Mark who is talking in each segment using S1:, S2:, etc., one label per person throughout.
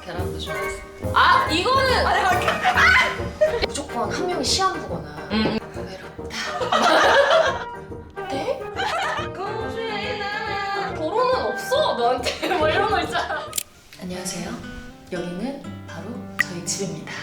S1: 계란도 준비했습니다. 아 이거는 무조건 한 명이 시한부거나 외롭다. 네? 결혼은 없어 너한테 뭐 이런 거 있잖아. 안녕하세요. 여기는 바로 저희 집입니다.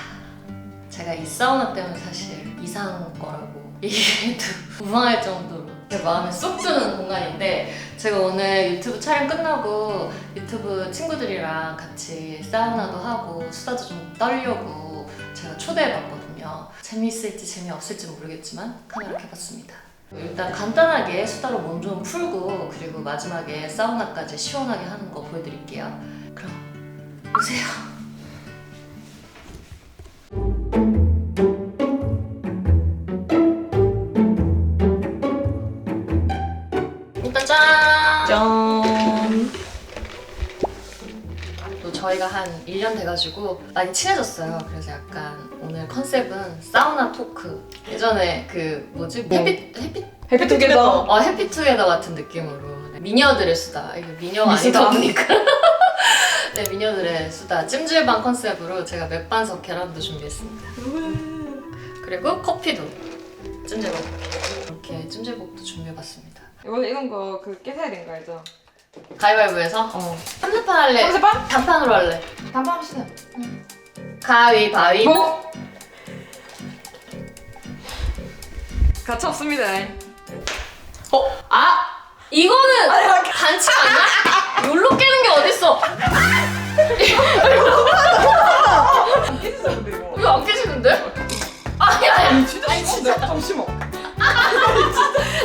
S1: 제가 이 사우나 때문에 사실 이상한 거라고 얘기해도 무방할 정도로 제 마음에 쏙 드는 공간인데, 제가 오늘 유튜브 촬영 끝나고 유튜브 친구들이랑 같이 사우나도 하고 수다도 좀 떨려고 제가 초대해봤거든요. 재미있을지 재미없을지 모르겠지만 카메라 켜봤습니다. 일단 간단하게 수다로 몸 좀 풀고 그리고 마지막에 사우나까지 시원하게 하는 거 보여드릴게요. 그럼 오세요. 일단 짠! 또 저희가 한 1년 돼가지고 많이 친해졌어요. 그래서 약간 오늘 컨셉은 사우나 토크. 예전에 그 뭐지?
S2: 해피투게더.
S1: 해피투게더 같은 느낌으로 미녀들의 수다. 이게 미녀 아니다 보니까 네, 미녀들의 수다 찜질방 컨셉으로 제가 맥반석 계란도 준비했습니다. 그리고 커피도 찜질복. 이렇게 찜질복도 준비해봤습니다.
S2: 이런 거 그 깨사야 되는 거 알죠?
S1: 가위바위보해서? 삼세판 할래?
S2: 삼세판?
S1: 단판으로 할래?
S2: 단판 합시다.
S1: 가위바위보.
S2: 가차 없습니다.
S1: 이거는 반칙 아니야? 롤로 깨는 게 어딨어? 이거 안 깨지는데? 아니
S2: 진짜 잠시만.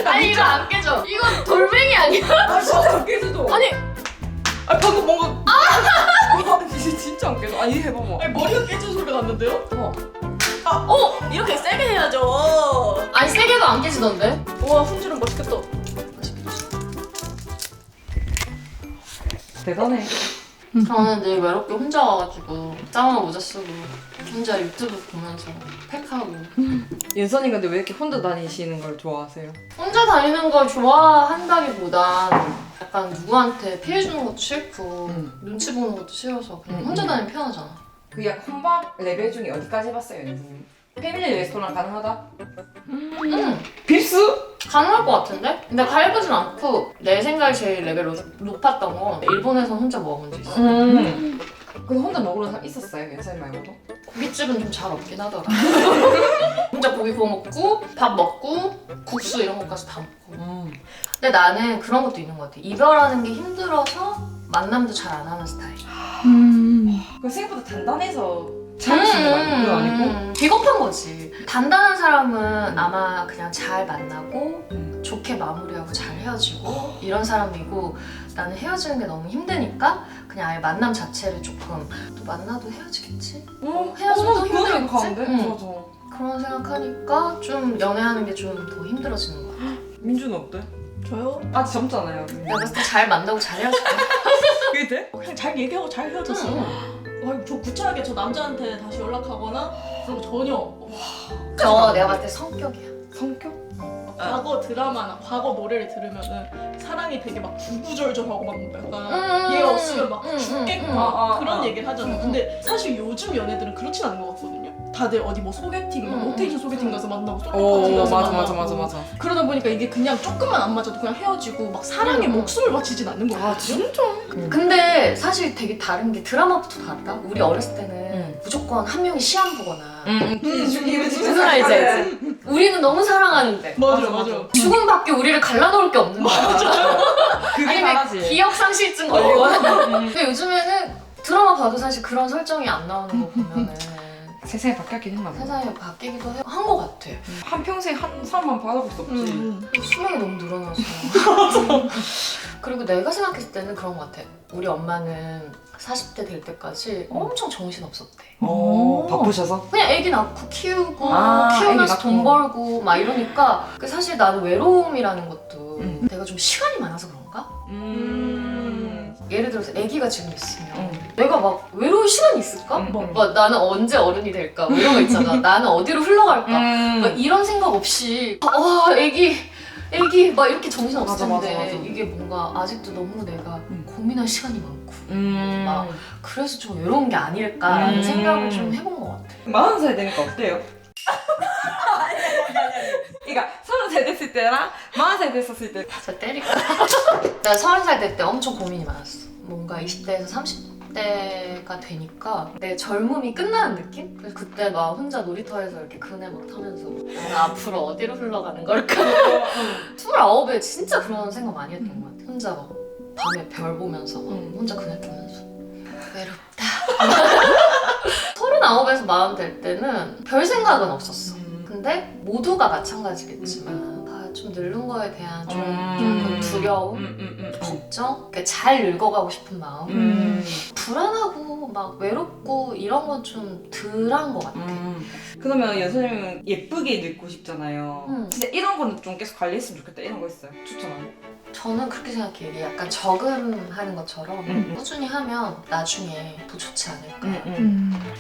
S1: 아니 이거 안 깨져. 이건 돌멩이 아니야?
S2: 진짜 안 깨져도.
S1: 아니
S2: 방금 뭔가. 진짜 안 깨져. 아니 해봐봐.
S3: 아니 머리가 깨지는 소리가 났는데요? 이렇게 세게 해야죠.
S1: 아니 세게도 안 깨지던데?
S3: 우와 품질은 멋있겠다.
S2: 대단해.
S1: 저는 늘 외롭게 혼자 와가지고 사우나 모자 쓰고 혼자 유튜브 보면서 팩하고.
S2: 윤선이 근데 왜 이렇게 혼자 다니시는 걸 좋아하세요?
S1: 혼자 다니는 걸 좋아한다기보단 약간 누구한테 피해주는 것도 싫고 눈치 보는 것도 싫어서 그냥 혼자 다니면 편하잖아.
S2: 그 약 혼밥 레벨 중에 어디까지 해봤어요, 윤선님? 패밀리 레스토랑 가능하다? 빕스?
S1: 가능할 것 같은데? 근데 가해보진 않고 내 생각이 제일 레벨 높았던 건 일본에서 혼자 먹어본 적 있어.
S2: 근데 혼자 먹으러 사람 있었어요, 윤선님 말고도?
S1: 고깃집은 좀 잘 없긴 하더라. 혼자 고기 구워 먹고 밥 먹고 국수 이런 것까지 다 먹고. 근데 나는 그런 것도 있는 것 같아. 이별하는 게 힘들어서 만남도 잘 안 하는 스타일.
S2: 그 생각보다 단단해서 참으시는 거 아니고? 그건 아니고?
S1: 비겁한 거지. 단단한 사람은 아마 그냥 잘 만나고 좋게 마무리하고 잘 헤어지고 이런 사람이고, 나는 헤어지는 게 너무 힘드니까 그냥 아예 만남 자체를 조금 또 만나도 헤어지겠지? 헤어져도 힘들겠지?
S2: 가는데?
S1: 응.
S2: 맞아.
S1: 그런 생각하니까 좀 연애하는 게 좀 더 힘들어지는 것 같아.
S2: 민주는 어때?
S3: 저요?
S2: 아직 젊잖아요.
S1: 내가 봤을 때 잘 만나고 잘 헤어질 거야.
S2: 그게 돼?
S3: 그냥 잘 얘기하고 잘 헤어졌어요. 저 구차하게 저 남자한테 다시 연락하거나 그런 거 전혀.
S1: 내가 봤을 때 성격이야.
S2: 성격?
S3: 과거 드라마나 과거 노래를 들으면은 사랑이 되게 막 구구절절하고 막 약간 얘 없으면 막 죽겠고 그런 얘기를 하잖아요. 근데 사실 요즘 연애들은 그렇진 않은 것 같거든요. 다들 어디 뭐 소개팅, 막 로테이션 소개팅 가서 만나고 솔로 파티 가서 만나고
S2: 맞아.
S3: 그러다 보니까 이게 그냥 조금만 안 맞아도 그냥 헤어지고 막 사랑에 목숨을 바치진 않는 거거든요.
S2: 진짜?
S1: 근데 사실 되게 다른 게 드라마부터 다르다. 우리 어렸을 때는 무조건 한 명이 시한부거나 무슨 말인지 알지? 우리는 너무 사랑하는데
S3: 맞아.
S1: 죽음밖에 우리를 갈라놓을 게 없는 거야.
S2: 그게
S1: 아니면
S2: 다르지.
S1: 기억상실증 걸리거나. 근데 요즘에는 드라마 봐도 사실 그런 설정이 안 나오는 거 보면은
S2: 세상이 바뀌었긴 했나 봐.
S1: 세상이 바뀌기도 한 거 같아.
S2: 한평생 한 사람만 받아볼 수 없지.
S1: 수명이 너무 늘어나서. 그리고 내가 생각했을 때는 그런 거 같아. 우리 엄마는 40대 될 때까지 엄청 정신없었대.
S2: 바쁘셔서?
S1: 그냥 애기 낳고 키우고
S2: 애기
S1: 키우면서
S2: 낳고.
S1: 돈 벌고 막 이러니까 사실 나는 외로움이라는 것도 내가 좀 시간이 많아서 그런가? 예를 들어서 애기가 지금 있으면 내가 막 외로울 시간이 있을까? 막 나는 언제 어른이 될까? 뭐 이런 거 있잖아. 나는 어디로 흘러갈까? 막 이런 생각 없이 애기 막 이렇게 정신 없을 텐데
S2: 맞아.
S1: 이게 뭔가 아직도 너무 내가 고민할 시간이 많고 막 그래서 좀 외로운 게 아닐까라는 생각을 좀 해본 것 같아.
S2: 40살 되니까 어때요? 그러니까 30살 됐을 때랑 40살 됐었을 때
S1: 진짜 때릴까? 나 30살 될 때 엄청 고민이 많았어. 뭔가 20대에서 30대가 되니까 내 젊음이 끝나는 느낌? 그래서 그때 막 혼자 놀이터에서 이렇게 그네 막 타면서 나는 앞으로 어디로 흘러가는 걸까? 29에 진짜 그런 생각 많이 했던 것 같아. 혼자 막 밤에 별 보면서 막 혼자 그네 타면서 외롭다. 39에서 40 될 때는 별 생각은 없었어. 근데 모두가 마찬가지겠지만 좀 늙는 거에 대한 좀 두려움, 걱정, 잘 늙어가고 싶은 마음, 불안하고 막 외롭고 이런 건 좀 덜한 것 같아.
S2: 그러면 연수님은 예쁘게 늙고 싶잖아요. 진짜 이런 거는 좀 계속 관리했으면 좋겠다 이런 거 있어요? 추천하는?
S1: 저는 그렇게 생각해요. 이게 약간 저금하는 것처럼 꾸준히 하면 나중에 더 좋지 않을까.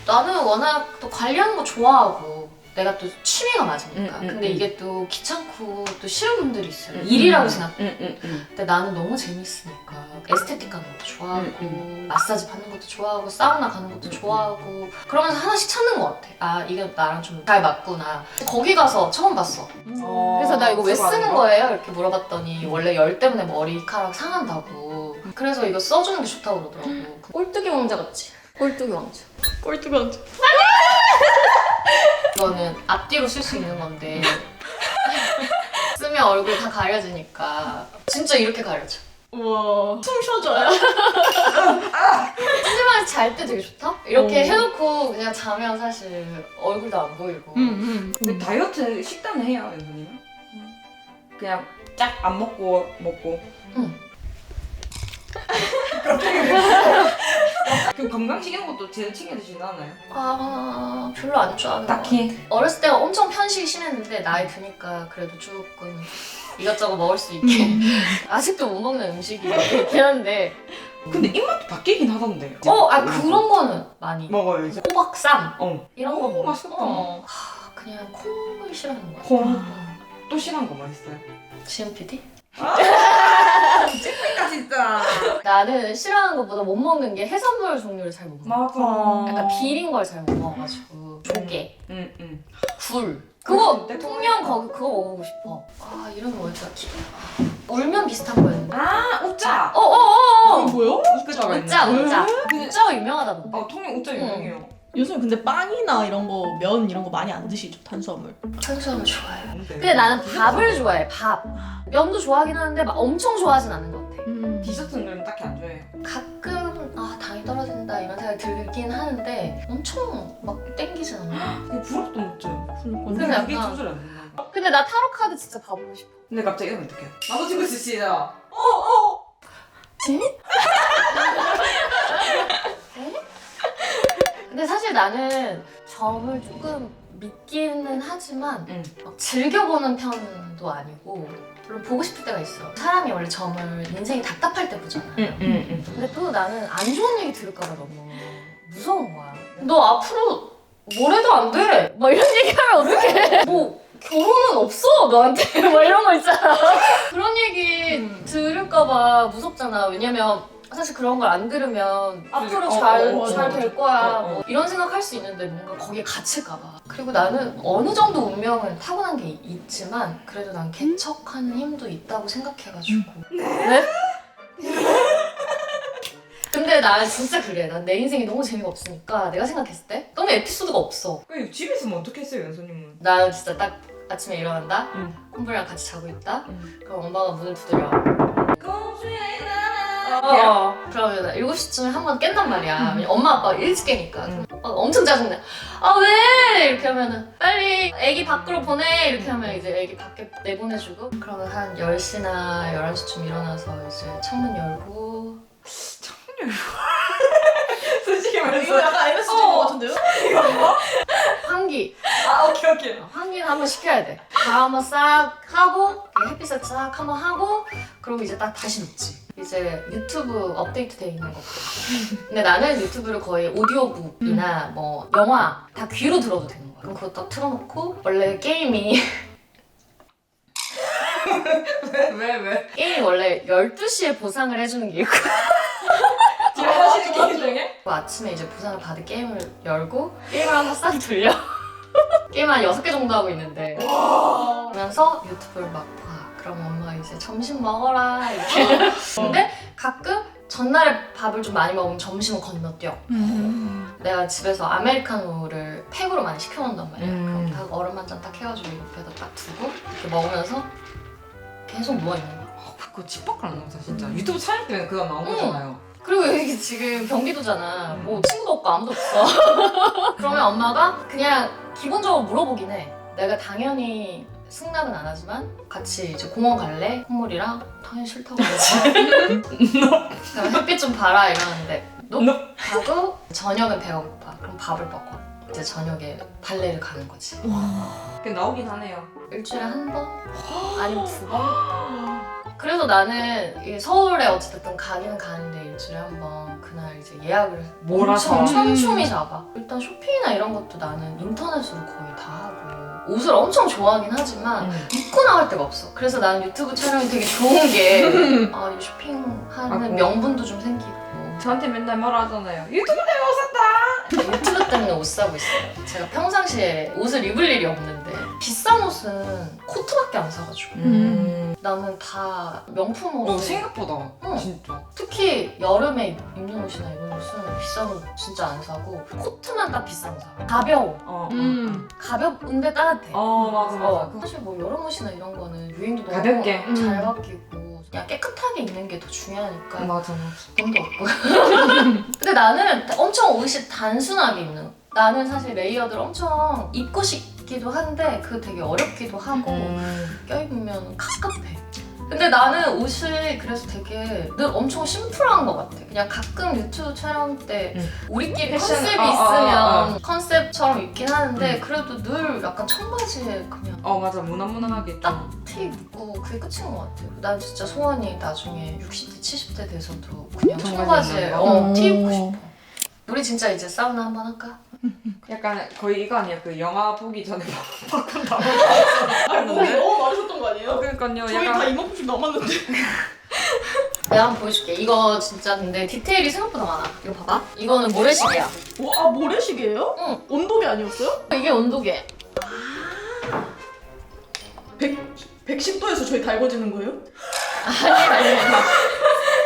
S1: 나는 워낙 또 관리하는 거 좋아하고 내가 또 취미가 맞으니까. 근데 이게 또 귀찮고 또 싫은 분들이 있어요. 일이라고 생각해. 근데 나는 너무 재밌으니까 에스테틱 가는 것도 좋아하고 마사지 받는 것도 좋아하고 사우나 가는 것도 좋아하고 그러면서 하나씩 찾는 것 같아. 아 이게 나랑 좀 잘 맞구나. 거기 가서 처음 봤어. 그래서 나 이거 왜 쓰는 거예요? 이렇게 물어봤더니 원래 열 때문에 머리카락 상한다고. 그래서 이거 써주는 게 좋다고 그러더라고. 꼴뚜기 왕자 같지? 꼴뚜기 왕자.
S3: 꼴뚜기 왕자.
S1: 이거는 앞뒤로 쓸 수 있는 건데 쓰면 얼굴 다 가려지니까 진짜 이렇게 가려져.
S3: 우와. 숨 쉬어줘요?
S1: 심심해서 잘 때 되게 좋다? 이렇게 해놓고 그냥 자면 사실 얼굴도 안 보이고.
S2: 근데 다이어트 식단을 해요, 연수님은? 그냥 쫙 안 먹고
S1: 응.
S2: 그 건강식 이런 것도 제대로 챙겨 드시나 않아요?
S1: 아 별로 안 좋아하는 것
S2: 딱히?
S1: 같아. 어렸을 때 엄청 편식이 심했는데 나이 드니까 그래도 조금 이것저것 먹을 수 있게. 아직도 못 먹는 음식이 있긴 한데
S2: 근데 입맛도 바뀌긴 하던데.
S1: 그런 거는 많이
S2: 먹어요 이제.
S1: 호박쌈
S2: 어.
S1: 이런 거 먹어.
S2: 맛있겠다.
S1: 그냥 콩을 싫어하는 거야.
S2: 콩. 또 싫어한 거 뭐 있어요?
S1: 지은 PD?
S2: 찐까 진짜.
S1: 나는 싫어하는 것보다 못 먹는 게 해산물 종류를 잘 못 먹어.
S2: 맞아.
S1: 약간 비린 걸 잘 못 먹어가지고 조개,
S2: 응.
S1: 굴 그거
S2: 근데
S1: 통영 거기 그거 먹어보고 싶어. 아 이름이 뭐였더라? 울면 비슷한 거였는데.
S2: 아, 우짜.
S3: 이거 뭐요?
S2: 우짜가
S1: 우짜
S2: 있네.
S1: 우짜 우짜가 유명하다던데.
S2: 통영 우짜 유명해요.
S3: 요즘 근데 빵이나 이런 거, 면 이런 거 많이 안 드시죠? 탄수화물.
S1: 탄수화물 좋아해.
S2: 근데
S1: 근데 나는 밥을 좋아해. 밥. 면도 좋아하긴 하는데 막 엄청 좋아하진 않는 것 같아.
S2: 디저트는 그럼 딱히 안 좋아해요.
S1: 가끔 당이 떨어진다 이런 생각이 들긴 하는데 엄청 막 땡기진 않아.
S2: 되게 부럽도 못죠.
S1: 근데
S2: 근데 그게
S1: 약간-
S2: 조절이 안 된다.
S1: 근데 나 타로 카드 진짜 봐보고 싶어.
S2: 근데 갑자기 이러면 어떡해요? 나도 친구 있으시죠?
S1: 근데 사실 나는 점을 조금 믿기는 하지만 막 즐겨보는 편도 아니고 물론 보고 싶을 때가 있어. 사람이 원래 점을 인생이 답답할 때 보잖아. 근데 또 나는 안 좋은 얘기 들을까 봐 너무 무서운 거야. 너 앞으로 뭘 해도 안 돼. 막 이런 얘기하면 어떡해. 뭐 결혼은 없어 너한테. 막 이런 거 있잖아. 그런 얘기 들을까 봐 무섭잖아. 왜냐면 사실 그런 걸 안 들으면 앞으로 잘 될 거야 뭐 이런 생각할 수 있는데 뭔가 거기에 갇힐까 봐. 그리고 나는 어느 정도 운명은 타고난 게 있지만 그래도 난 개척하는 힘도 있다고 생각해가지고. 네? 근데 난 진짜 그래. 난 내 인생이 너무 재미가 없으니까 내가 생각했을 때 너무 에피소드가 없어.
S2: 그 집에 있으면 어떻게 했어요, 연수님은?
S1: 난 진짜 딱 아침에 일어난다.
S2: 응.
S1: 콤브랑 같이 자고 있다. 그럼 엄마가 문을 두드려. 그러면 7시쯤에 한 번 깬단 말이야. 왜냐면 엄마 아빠가 일찍 깨니까. 그럼 아빠가 엄청 짜증내. 아 왜? 이렇게 하면은 빨리 애기 밖으로 보내. 이렇게 하면 이제 애기 밖에 내보내주고 그러면 한 10시나 11시쯤 일어나서 이제 창문 열고.
S2: 솔직히
S3: 이거
S2: 말해서.
S3: 약간 MSG인 것 같은데요?
S1: 환기.
S2: 오케이.
S1: 환기는 한번 시켜야 돼. 다 한번 싹 하고 햇빛을 싹 한번 하고 그리고 이제 딱 다시 눕지. 이제 유튜브 업데이트 돼 있는 거. 근데 나는 유튜브를 거의 오디오북이나 뭐 영화 다 귀로 들어도 되는 거야. 그럼 그거 딱 틀어놓고 원래 게임이
S2: 왜?
S1: 게임이 원래 12시에 보상을 해주는 게 있고
S2: 집에 중에?
S1: 아침에 이제 부산을 바드 게임을 열고 게임을 하나 싹 돌려. 게임 한 6개 정도 하고 있는데 그러면서 유튜브를 막 봐. 그럼 엄마가 이제 점심 먹어라 이렇게. 근데 가끔 전날에 밥을 좀 많이 먹으면 점심은 건너뛰어. 내가 집에서 아메리카노를 팩으로 많이 시켜놓는단 말이야. 그럼 딱 얼음 한 잔 딱 해가지고 옆에다 딱 두고 이렇게 먹으면서 계속 누워있는 거야.
S2: 그거 집 밖을 안 나오자 진짜. 유튜브 촬영 때문에 그거 나온 거잖아요.
S1: 그리고 여기 지금 경기도잖아. 뭐 친구도 없고 아무도 없어. 그러면 엄마가 그냥 기본적으로 물어보긴 해. 내가 당연히 승낙은 안 하지만 같이 이제 공원 갈래? 콧물이랑 당연히 싫다고 하지. 그럼 햇빛 좀 봐라 이러는데 하고 저녁은 배가 고파. 그럼 밥을 먹고 이제 저녁에 발레를 가는 거지.
S2: 그 나오긴 하네요.
S1: 일주일에 한 번? 아니면 2번? 그래서 나는 이게 서울에 어쨌든 가기는 가는데 일주일에 한 번 그날 이제 예약을
S2: 몰아서.
S1: 엄청 촘촘히 잡아. 일단 쇼핑이나 이런 것도 나는 인터넷으로 거의 다 하고 옷을 엄청 좋아하긴 하지만 입고 나갈 데가 없어. 그래서 나는 유튜브 촬영이 되게 좋은 게 이 쇼핑하는 명분도 좀 생기고.
S2: 저한테 맨날 말하잖아요. 유튜브 때문에 옷 샀다.
S1: 유튜브 때문에 옷 사고 있어요. 제가 평상시에 옷을 입을 일이 없는데 비싼 옷은 코트밖에 안 사가지고 나는 다 명품 옷.
S2: 생각보다
S1: 응.
S2: 진짜.
S1: 특히 여름에 입는 옷이나 이런 옷은 비싼 옷 진짜 안 사고 코트만 딱 비싼 거 사. 가벼워. 가볍은데 따뜻해.
S2: 맞아.
S1: 사실 뭐 여름 옷이나 이런 거는 유행도 너무
S2: 가볍게.
S1: 잘 바뀌고 그냥 깨끗하게 입는 게 더 중요하니까
S2: 맞아.
S1: 돈도 없고. 근데 나는 엄청 옷이 단순하게 입는 거. 나는 사실 레이어드를 엄청 입고 싶기도 한데 그거 되게 어렵기도 하고 껴입으면 갑갑해. 근데 나는 옷이 그래서 되게 늘 엄청 심플한 것 같아. 그냥 가끔 유튜브 촬영 때 우리끼리
S2: 패션,
S1: 컨셉이 있으면 컨셉처럼 입긴 하는데 그래도 늘 약간 청바지에 그냥
S2: 맞아. 무난무난하게
S1: 딱 티 입고 그게 끝인 것 같아. 난 진짜 소원이 나중에 60대, 70대 돼서도 그냥 청바지에 티 입고 싶어. 우리 진짜 이제 사우나 한번 할까?
S2: 약간 거의 이거 아니야? 그 영화 보기 전에 바꾼다.
S3: 몸이 너무 많으셨던 거 아니에요?
S2: 그러니까요.
S3: 저희 다 이만큼씩 남았는데.
S1: 내가 한번 보여줄게. 이거 진짜 근데 디테일이 생각보다 많아. 이거 봐봐. 이거는 모래시계야.
S3: 모래시계예요?
S1: 응.
S3: 온도계 아니었어요?
S1: 이게 온도계.
S3: 110도에서 저희 달궈지는 거예요?
S1: 아니.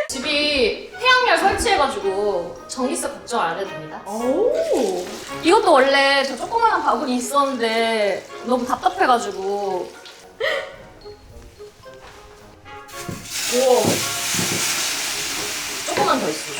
S1: 집이 태양열 설치해가지고 전기세 걱정 안 해도 됩니다.
S3: 오.
S1: 이것도 원래 저 조그만한 바구니 있었는데 너무 답답해가지고. 우와. 조금만 더 있어.